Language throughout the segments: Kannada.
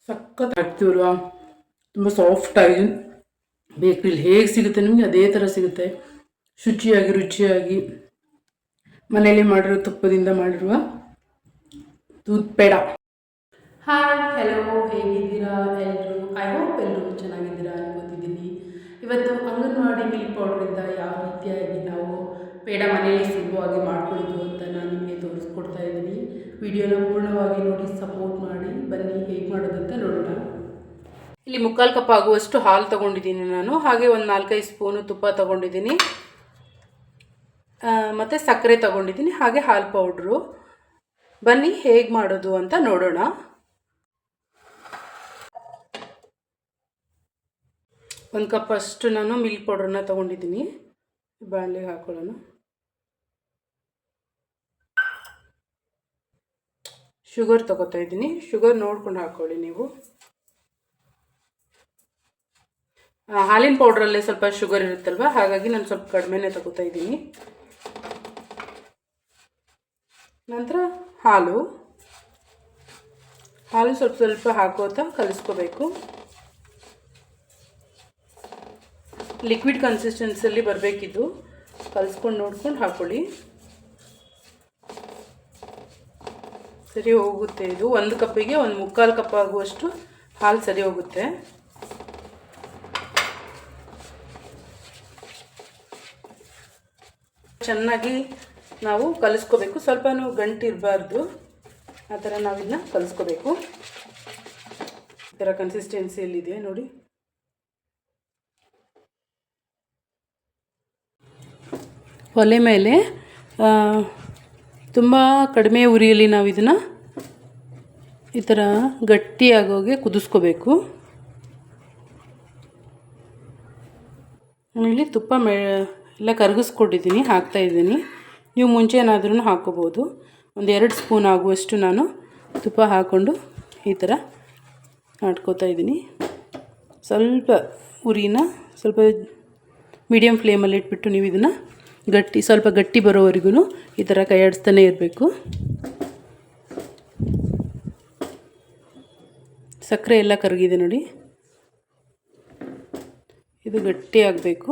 ಸಖತ್ ಆಗ್ತೀವಲ್ವಾ, ತುಂಬ ಸಾಫ್ಟಾಗಿ ಬೇಕ್ರಿಲಿ ಹೇಗೆ ಸಿಗುತ್ತೆ ನಿಮಗೆ ಅದೇ ಥರ ಸಿಗುತ್ತೆ. ಶುಚಿಯಾಗಿ ರುಚಿಯಾಗಿ ಮನೆಯಲ್ಲಿ ಮಾಡಿರೋ ತುಪ್ಪದಿಂದ ಮಾಡಿರುವ ದೂದ್ ಪೇಡ. ಹಾಯ್, ಹೆಲೋ, ಹೇಗಿದ್ದೀರಾ ಎಲ್ಲರೂ? ಐ ಹೋಪ್ ಎಲ್ಲರೂ ಚೆನ್ನಾಗಿದ್ದೀರಾ ಅನ್ಕೋತಿದ್ದೀನಿ. ಇವತ್ತು ಅಂಗನವಾಡಿ ಮಿಲ್ಕ್ ಪೌಡ್ರಿಂದ ಯಾವ ರೀತಿಯಾಗಿ ನಾವು ಪೇಡ ಮನೆಯಲ್ಲಿ ಸುಲಭವಾಗಿ ಮಾಡ್ಕೊಳ್ಳೋದು ಅಂತ ನಾನು ನಿಮಗೆ ತೋರಿಸ್ಕೊಡ್ತಾ ಇದ್ದೀನಿ. ವಿಡಿಯೋನ ಪೂರ್ಣವಾಗಿ ನೋಡಿ ಸಪೋರ್ಟ್ ಮಾಡಿ. ಬನ್ನಿ ಹೇಗೆ ಮಾಡೋದು ಅಂತ ನೋಡೋಣ. ಇಲ್ಲಿ 3/4 ಕಪ್ ಆಗುವಷ್ಟು ಹಾಲು ತೊಗೊಂಡಿದ್ದೀನಿ ನಾನು. ಹಾಗೆ ಒಂದು 4-5 ಸ್ಪೂನು ತುಪ್ಪ ತೊಗೊಂಡಿದ್ದೀನಿ, ಮತ್ತು ಸಕ್ಕರೆ ತೊಗೊಂಡಿದ್ದೀನಿ, ಹಾಗೆ ಹಾಲು ಪೌಡ್ರು. ಬನ್ನಿ ಹೇಗೆ ಮಾಡೋದು ಅಂತ ನೋಡೋಣ. ಒಂದು ಕಪ್ ಅಷ್ಟು ನಾನು ಮಿಲ್ಕ್ ಪೌಡ್ರನ್ನ ತೊಗೊಂಡಿದ್ದೀನಿ. ಬಾಣಲೆಗೆ ಹಾಕೊಳ್ಳೋಣ. ಶುಗರ್ ತೊಗೋತಾ ಇದ್ದೀನಿ. ಶುಗರ್ ನೋಡ್ಕೊಂಡು ಹಾಕ್ಕೊಳ್ಳಿ ನೀವು. ಹಾಲಿನ ಪೌಡ್ರಲ್ಲೇ ಸ್ವಲ್ಪ ಶುಗರ್ ಇರುತ್ತಲ್ವ, ಹಾಗಾಗಿ ನಾನು ಸ್ವಲ್ಪ ಕಡಿಮೆನೇ ತಗೋತಾ ಇದ್ದೀನಿ. ನಂತರ ಹಾಲು ಸ್ವಲ್ಪ ಸ್ವಲ್ಪ ಹಾಕೋತಾ ಕಲಿಸ್ಕೋಬೇಕು. ಲಿಕ್ವಿಡ್ ಕನ್ಸಿಸ್ಟೆನ್ಸಿಯಲ್ಲಿ ಬರಬೇಕಿದ್ದು, ಕಲಿಸ್ಕೊಂಡು ನೋಡ್ಕೊಂಡು ಹಾಕ್ಕೊಳ್ಳಿ. ಸರಿ ಹೋಗುತ್ತೆ ಇದು. 1 ಕಪ್ಪಿಗೆ 1/4 ಕಪ್ ಆಗುವಷ್ಟು ಹಾಲು ಸರಿ ಹೋಗುತ್ತೆ. ಚೆನ್ನಾಗಿ ನಾವು ಕಲಿಸ್ಕೋಬೇಕು. ಸ್ವಲ್ಪ ಗಂಟು ಇರಬಾರ್ದು, ಆ ಥರ ನಾವಿದನ್ನ ಕಲಿಸ್ಕೋಬೇಕು. ಈ ಥರ ಕನ್ಸಿಸ್ಟೆನ್ಸಿಯಲ್ಲಿದೆ ನೋಡಿ. ಒಲೆ ಮೇಲೆ ತುಂಬ ಕಡಿಮೆ ಉರಿಯಲ್ಲಿ ನಾವು ಇದನ್ನು ಈ ಥರ ಗಟ್ಟಿಯಾಗೋಗೆ ಕುದಿಸ್ಕೋಬೇಕು. ನಾನಿಲ್ಲಿ ತುಪ್ಪ ಎಲ್ಲ ಕರಗಿಸ್ಕೊಂಡಿದ್ದೀನಿ, ಹಾಕ್ತಾಯಿದ್ದೀನಿ. ನೀವು ಮುಂಚೆ ಏನಾದ್ರೂ ಹಾಕ್ಕೋಬೋದು. 1-2 ಸ್ಪೂನ್ ಆಗುವಷ್ಟು ನಾನು ತುಪ್ಪ ಹಾಕ್ಕೊಂಡು ಈ ಥರ ಮಾಡ್ಕೋತಾ ಇದ್ದೀನಿ. ಸ್ವಲ್ಪ ಉರಿನ ಸ್ವಲ್ಪ ಮೀಡಿಯಮ್ ಫ್ಲೇಮಲ್ಲಿ ಇಟ್ಬಿಟ್ಟು ನೀವು ಇದನ್ನು ಸ್ವಲ್ಪ ಗಟ್ಟಿ ಬರೋವರೆಗೂ ಈ ಥರ ಕೈ ಆಡಿಸ್ತಾನೆ ಇರಬೇಕು. ಸಕ್ಕರೆ ಎಲ್ಲ ಕರಗಿದೆ ನೋಡಿ. ಇದು ಗಟ್ಟಿ ಆಗಬೇಕು.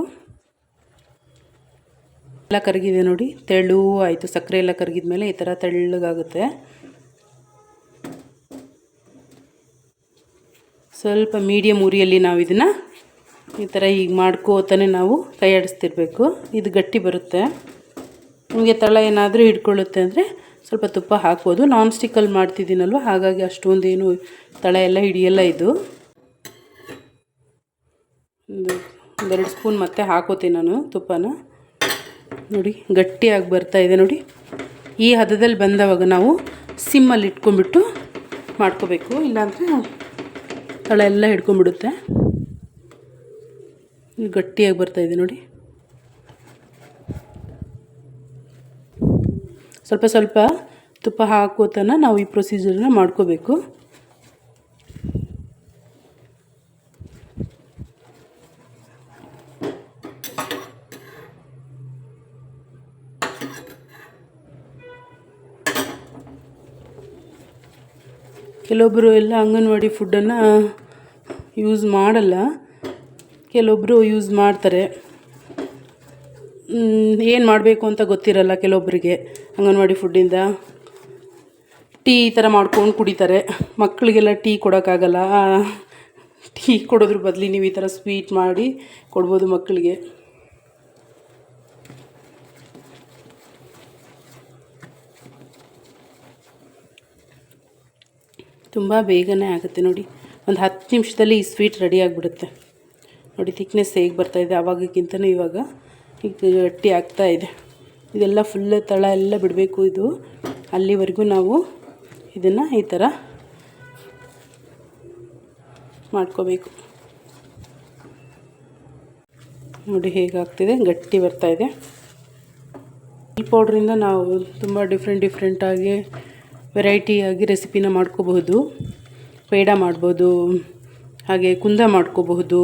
ಎಲ್ಲ ಕರಗಿದೆ ನೋಡಿ, ತೆಳು ಆಯಿತು. ಸಕ್ಕರೆ ಎಲ್ಲ ಕರಗಿದ ಮೇಲೆ ಈ ಥರ ತೆಳ್ಳಗಾಗುತ್ತೆ. ಸ್ವಲ್ಪ ಮೀಡಿಯಮ್ ಉರಿಯಲ್ಲಿ ನಾವು ಇದನ್ನು ಈ ಥರ ಈಗ ಮಾಡ್ಕೋತಾನೆ ನಾವು ಕೈ ಆಡಿಸ್ತಿರ್ಬೇಕು. ಇದು ಗಟ್ಟಿ ಬರುತ್ತೆ. ನಿಮಗೆ ತಳ ಏನಾದರೂ ಹಿಡ್ಕೊಳ್ಳುತ್ತೆ ಅಂದರೆ ಸ್ವಲ್ಪ ತುಪ್ಪ ಹಾಕ್ಬೋದು. ನಾನ್ ಸ್ಟಿಕ್ಕಲ್ಲಿ ಮಾಡ್ತಿದ್ದೀನಲ್ವ, ಹಾಗಾಗಿ ಅಷ್ಟೊಂದೇನು ತಳ ಎಲ್ಲ ಹಿಡಿಯಲ್ಲ. ಇದು 1-2 ಸ್ಪೂನ್ ಮತ್ತೆ ಹಾಕೋತೀನಿ ನಾನು ತುಪ್ಪನ. ನೋಡಿ ಗಟ್ಟಿಯಾಗಿ ಬರ್ತಾಯಿದೆ ನೋಡಿ. ಈ ಹದದಲ್ಲಿ ಬಂದವಾಗ ನಾವು ಸಿಮ್ಮಲ್ಲಿ ಇಟ್ಕೊಂಡ್ಬಿಟ್ಟು ಮಾಡ್ಕೋಬೇಕು, ಇಲ್ಲಾಂದರೆ ತಳ ಎಲ್ಲ ಹಿಡ್ಕೊಂಡ್ಬಿಡುತ್ತೆ. ಗಟ್ಟಿಯಾಗಿ ಬರ್ತಾಯಿದೆ ನೋಡಿ. ಸ್ವಲ್ಪ ಸ್ವಲ್ಪ ತುಪ್ಪ ಹಾಕೋತನ ನಾವು ಈ ಪ್ರೊಸೀಜರ್ನ ಮಾಡ್ಕೋಬೇಕು. ಕೆಲವೊಬ್ಬರು ಎಲ್ಲ ಅಂಗನವಾಡಿ ಫುಡ್ಡನ್ನು ಯೂಸ್ ಮಾಡಲ್ಲ, ಕೆಲವೊಬ್ಬರು ಯೂಸ್ ಮಾಡ್ತಾರೆ. ಏನು ಮಾಡಬೇಕು ಅಂತ ಗೊತ್ತಿರಲ್ಲ ಕೆಲವೊಬ್ಬರಿಗೆ. ಅಂಗನವಾಡಿ ಫುಡ್ಡಿಂದ ಟೀ ಈ ಥರ ಮಾಡ್ಕೊಂಡು ಕುಡಿತಾರೆ. ಮಕ್ಕಳಿಗೆಲ್ಲ ಟೀ ಕೊಡೋಕ್ಕಾಗಲ್ಲ. ಟೀ ಕೊಡೋದ್ರ ಬದಲು ನೀವು ಈ ಥರ ಸ್ವೀಟ್ ಮಾಡಿ ಕೊಡ್ಬೋದು ಮಕ್ಕಳಿಗೆ. ತುಂಬ ಬೇಗನೆ ಆಗುತ್ತೆ ನೋಡಿ. ಒಂದು 10 ನಿಮಿಷದಲ್ಲಿ ಈ ಸ್ವೀಟ್ ರೆಡಿ ಆಗಿಬಿಡುತ್ತೆ ನೋಡಿ. ಥಿಕ್ನೆಸ್ ಹೇಗೆ ಬರ್ತಾಯಿದೆ, ಆವಾಗಕ್ಕಿಂತಲೂ ಇವಾಗ ಈಗ ಗಟ್ಟಿ ಆಗ್ತಾಯಿದೆ. ಇದೆಲ್ಲ ಫುಲ್ ತಳ ಎಲ್ಲ ಬಿಡಬೇಕು. ಇದು ಅಲ್ಲಿವರೆಗೂ ನಾವು ಇದನ್ನು ಈ ಥರ ಮಾಡ್ಕೋಬೇಕು. ನೋಡಿ ಹೇಗಾಗ್ತಿದೆ, ಗಟ್ಟಿ ಬರ್ತಾಯಿದೆ. ಈ ಪೌಡ್ರಿಂದ ನಾವು ತುಂಬ ಡಿಫ್ರೆಂಟಾಗಿ ವೆರೈಟಿಯಾಗಿ ರೆಸಿಪಿನ ಮಾಡ್ಕೋಬಹುದು. ಪೇಡ ಮಾಡ್ಬೋದು, ಹಾಗೆ ಕುಂದ ಮಾಡ್ಕೋಬಹುದು.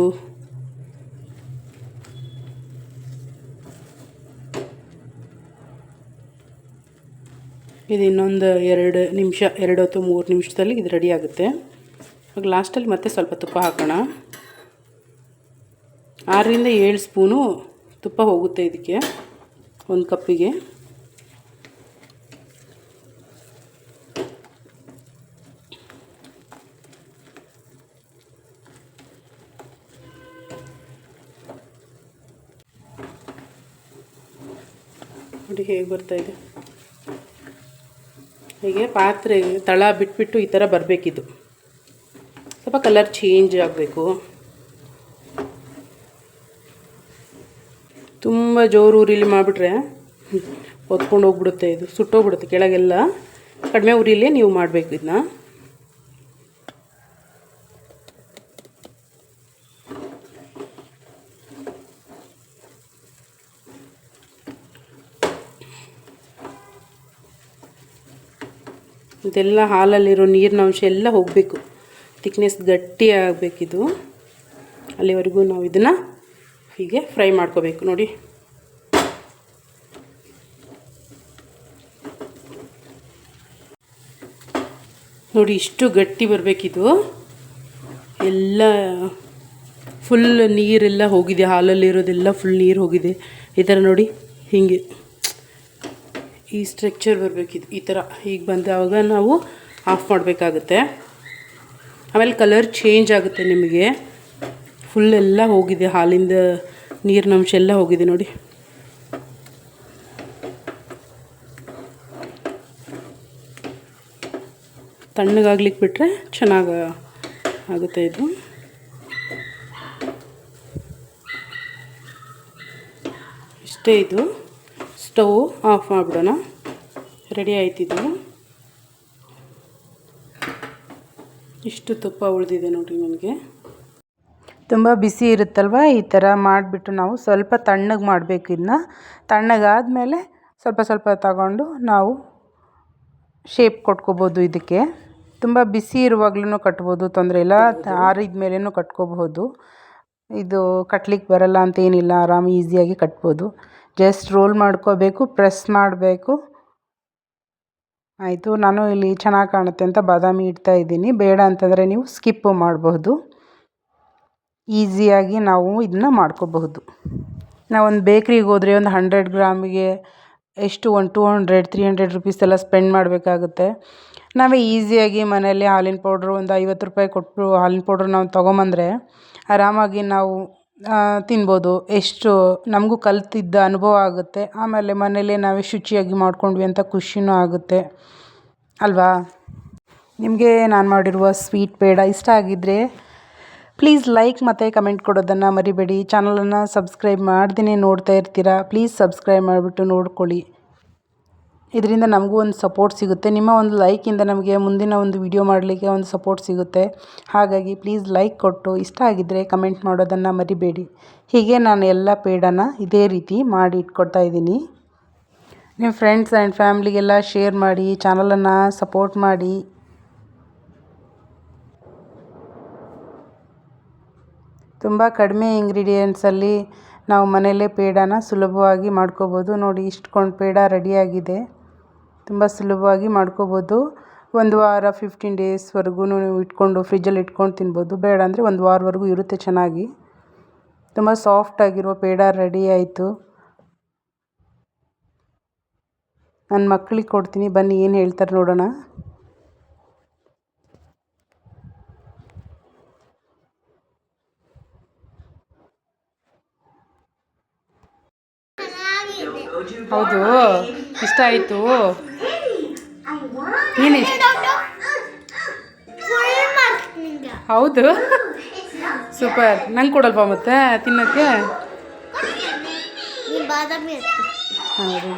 ಇದು ಇನ್ನೊಂದು 2 ನಿಮಿಷ, 2 ಅಥವಾ 3 ನಿಮಿಷದಲ್ಲಿ ಇದು ರೆಡಿ ಆಗುತ್ತೆ. ಲಾಸ್ಟಲ್ಲಿ ಮತ್ತೆ ಸ್ವಲ್ಪ ತುಪ್ಪ ಹಾಕೋಣ. 6 ರಿಂದ 7 ಸ್ಪೂನು ತುಪ್ಪ ಹೋಗುತ್ತೆ ಇದಕ್ಕೆ, 1 ಕಪ್ಪಿಗೆ. ನೋಡಿ ಹೇಗೆ ಬರ್ತಾಯಿದೆ. ಹೀಗೆ ಪಾತ್ರೆಗೆ ತಳ ಬಿಟ್ಬಿಟ್ಟು ಈ ಥರ ಬರಬೇಕಿದು. ಸ್ವಲ್ಪ ಕಲರ್ ಚೇಂಜ್ ಆಗಬೇಕು. ತುಂಬ ಜೋರು ಉರಿಲಿ ಮಾಡಿಬಿಟ್ರೆ ಹೊತ್ಕೊಂಡು ಹೋಗ್ಬಿಡುತ್ತೆ, ಇದು ಸುಟ್ಟೋಗ್ಬಿಡುತ್ತೆ ಕೆಳಗೆಲ್ಲ. ಕಡಿಮೆ ಉರಿಲೇ ನೀವು ಮಾಡಬೇಕು ಇದನ್ನ. ಇದೆಲ್ಲ ಹಾಲಲ್ಲಿರೋ ನೀರಿನ ಅಂಶ ಎಲ್ಲ ಹೋಗಬೇಕು, ಥಿಕ್ನೆಸ್ ಗಟ್ಟಿ ಆಗಬೇಕಿದು. ಅಲ್ಲಿವರೆಗೂ ನಾವು ಇದನ್ನು ಹೀಗೆ ಫ್ರೈ ಮಾಡ್ಕೋಬೇಕು. ನೋಡಿ ನೋಡಿ ಇಷ್ಟು ಗಟ್ಟಿ ಬರಬೇಕಿದು. ಎಲ್ಲ ಫುಲ್ ನೀರೆಲ್ಲ ಹೋಗಿದೆ, ಹಾಲಲ್ಲಿರೋದೆಲ್ಲ ಫುಲ್ ನೀರು ಹೋಗಿದೆ. ಈ ಥರ ನೋಡಿ ಹೀಗೆ ಈ ಸ್ಟ್ರಕ್ಚರ್ ಬರಬೇಕಿದು. ಈ ಥರ ಹೀಗೆ ಬಂದಾಗ ನಾವು ಆಫ್ ಮಾಡಬೇಕಾಗುತ್ತೆ. ಆಮೇಲೆ ಕಲರ್ ಚೇಂಜ್ ಆಗುತ್ತೆ ನಿಮಗೆ. ಫುಲ್ ಎಲ್ಲ ಹೋಗಿದೆ, ಹಾಲಿಂದ ನೀರಿನ ಅಂಶ ಎಲ್ಲ ಹೋಗಿದೆ ನೋಡಿ. ತಣ್ಣಗಾಗ್ಲಿಕ್ಕೆ ಬಿಟ್ಟರೆ ಚೆನ್ನಾಗಿ ಆಗುತ್ತೆ ಇದು. ಇಷ್ಟೇ ಇದು. ಸ್ಟವ್ ಆಫ್ ಮಾಡಿಬಿಡೋಣ. ರೆಡಿ ಆಯ್ತಿದ್ದು. ಇಷ್ಟು ತುಪ್ಪ ಉಳಿದಿದೆ ನೋಡಿ ನನಗೆ. ತುಂಬ ಬಿಸಿ ಇರುತ್ತಲ್ವ, ಈ ಥರ ಮಾಡಿಬಿಟ್ಟು ನಾವು ಸ್ವಲ್ಪ ತಣ್ಣಗೆ ಮಾಡಬೇಕು. ಇದನ್ನ ತಣ್ಣಗಾದಮೇಲೆ ಸ್ವಲ್ಪ ಸ್ವಲ್ಪ ತಗೊಂಡು ನಾವು ಶೇಪ್ ಕೊಟ್ಕೋಬೋದು. ಇದಕ್ಕೆ ತುಂಬ ಬಿಸಿ ಇರುವಾಗ್ಲೂ ಕಟ್ಬೋದು, ತೊಂದರೆ ಇಲ್ಲ. ಆರಿದ ಮೇಲೇನೂ ಕಟ್ಕೋಬಹುದು. ಇದು ಕಟ್ಲಿಕ್ಕೆ ಬರಲ್ಲ ಅಂತ ಏನಿಲ್ಲ, ಆರಾಮ ಈಸಿಯಾಗಿ ಕಟ್ಬೋದು. ಜಸ್ಟ್ ರೋಲ್ ಮಾಡ್ಕೋಬೇಕು, ಪ್ರೆಸ್ ಮಾಡಬೇಕು. ಆಯಿತು. ನಾನು ಇಲ್ಲಿ ಚೆನ್ನಾಗಿ ಕಾಣುತ್ತೆ ಅಂತ ಬಾದಾಮಿ ಇಡ್ತಾ ಇದ್ದೀನಿ. ಬೇಡ ಅಂತಂದರೆ ನೀವು ಸ್ಕಿಪ್ಪು ಮಾಡಬಹುದು. ಈಸಿಯಾಗಿ ನಾವು ಇದನ್ನ ಮಾಡ್ಕೋಬಹುದು. ನಾವೊಂದು ಬೇಕ್ರಿಗೆ ಹೋದರೆ ಒಂದು 100 ಗ್ರಾಮಿಗೆ ಎಷ್ಟು ಒಂದು 200-300 ರುಪೀಸ್ ಎಲ್ಲ ಸ್ಪೆಂಡ್ ಮಾಡಬೇಕಾಗುತ್ತೆ. ನಾವೇ ಈಸಿಯಾಗಿ ಮನೆಯಲ್ಲಿ ಹಾಲಿನ ಪೌಡ್ರು ಒಂದು 50 ರೂಪಾಯಿ ಕೊಟ್ಟು ಹಾಲಿನ ಪೌಡ್ರ್ ನಾವು ತೊಗೊಂಬಂದರೆ ಆರಾಮಾಗಿ ನಾವು ತಿನ್ಬೋದು. ಎಷ್ಟು ನಮಗೂ ಕಲ್ತಿದ್ದ ಅನುಭವ ಆಗುತ್ತೆ. ಆಮೇಲೆ ಮನೇಲೇ ನಾವೇ ಶುಚಿಯಾಗಿ ಮಾಡ್ಕೊಂಡ್ವಿ ಅಂತ ಖುಷಿನೂ ಆಗುತ್ತೆ ಅಲ್ವಾ. ನಿಮಗೆ ನಾನು ಮಾಡಿರುವ ಸ್ವೀಟ್ ಪೇಡ ಇಷ್ಟ ಆಗಿದ್ದರೆ ಪ್ಲೀಸ್ ಲೈಕ್ ಮತ್ತು ಕಮೆಂಟ್ ಕೊಡೋದನ್ನು ಮರಿಬೇಡಿ. ಚಾನಲನ್ನು ಸಬ್ಸ್ಕ್ರೈಬ್ ಮಾಡ್ದೇ ನೋಡ್ತಾ ಇರ್ತೀರಾ, ಪ್ಲೀಸ್ ಸಬ್ಸ್ಕ್ರೈಬ್ ಮಾಡಿಬಿಟ್ಟು ನೋಡ್ಕೊಳ್ಳಿ. ಇದರಿಂದ ನಮಗೂ ಒಂದು ಸಪೋರ್ಟ್ ಸಿಗುತ್ತೆ. ನಿಮ್ಮ ಒಂದು ಲೈಕಿಂದ ನಮಗೆ ಮುಂದಿನ ಒಂದು ವಿಡಿಯೋ ಮಾಡಲಿಕ್ಕೆ ಒಂದು ಸಪೋರ್ಟ್ ಸಿಗುತ್ತೆ. ಹಾಗಾಗಿ ಪ್ಲೀಸ್ ಲೈಕ್ ಕೊಟ್ಟು ಇಷ್ಟ ಆಗಿದ್ದರೆ ಕಮೆಂಟ್ ಮಾಡೋದನ್ನು ಮರಿಬೇಡಿ. ಹೀಗೆ ನಾನು ಎಲ್ಲ ಪೇಡನ ಇದೇ ರೀತಿ ಮಾಡಿ ಇಟ್ಕೊಡ್ತಾ ಇದ್ದೀನಿ. ನಿಮ್ಮ ಫ್ರೆಂಡ್ಸ್ ಆ್ಯಂಡ್ ಫ್ಯಾಮ್ಲಿಗೆಲ್ಲ ಶೇರ್ ಮಾಡಿ, ಚಾನಲನ್ನು ಸಪೋರ್ಟ್ ಮಾಡಿ. ತುಂಬ ಕಡಿಮೆ ಇಂಗ್ರೀಡಿಯೆಂಟ್ಸಲ್ಲಿ ನಾವು ಮನೆಯಲ್ಲೇ ಪೇಡನ ಸುಲಭವಾಗಿ ಮಾಡ್ಕೋಬೋದು. ನೋಡಿ ಇಷ್ಟೊಂದು ಪೇಡ ರೆಡಿಯಾಗಿದೆ. ತುಂಬ ಸುಲಭವಾಗಿ ಮಾಡ್ಕೋಬೋದು. 1 ವಾರ 15 ಡೇಸ್ವರೆಗೂ ನೀವು ಇಟ್ಕೊಂಡು ಫ್ರಿಜ್ಜಲ್ಲಿ ಇಟ್ಕೊಂಡು ತಿನ್ಬೋದು. ಬೇಡ ಅಂದರೆ 1 ವಾರವರೆಗೂ ಇರುತ್ತೆ ಚೆನ್ನಾಗಿ. ತುಂಬ ಸಾಫ್ಟಾಗಿರುವ ಪೇಡ ರೆಡಿ ಆಯಿತು. ನನ್ನ ಮಕ್ಕಳಿಗೆ ಕೊಡ್ತೀನಿ, ಬನ್ನಿ ಏನು ಹೇಳ್ತಾರೆ ನೋಡೋಣ. ಹೌದು, ಇಷ್ಟ ಆಯಿತು. ನೀನು ಹೌದು, ಸೂಪರ್. ನಂಗೆ ಕೊಡಲ್ವಾ ಮತ್ತೆ ತಿನ್ನೋಕ್ಕೆ? ಹೌದು.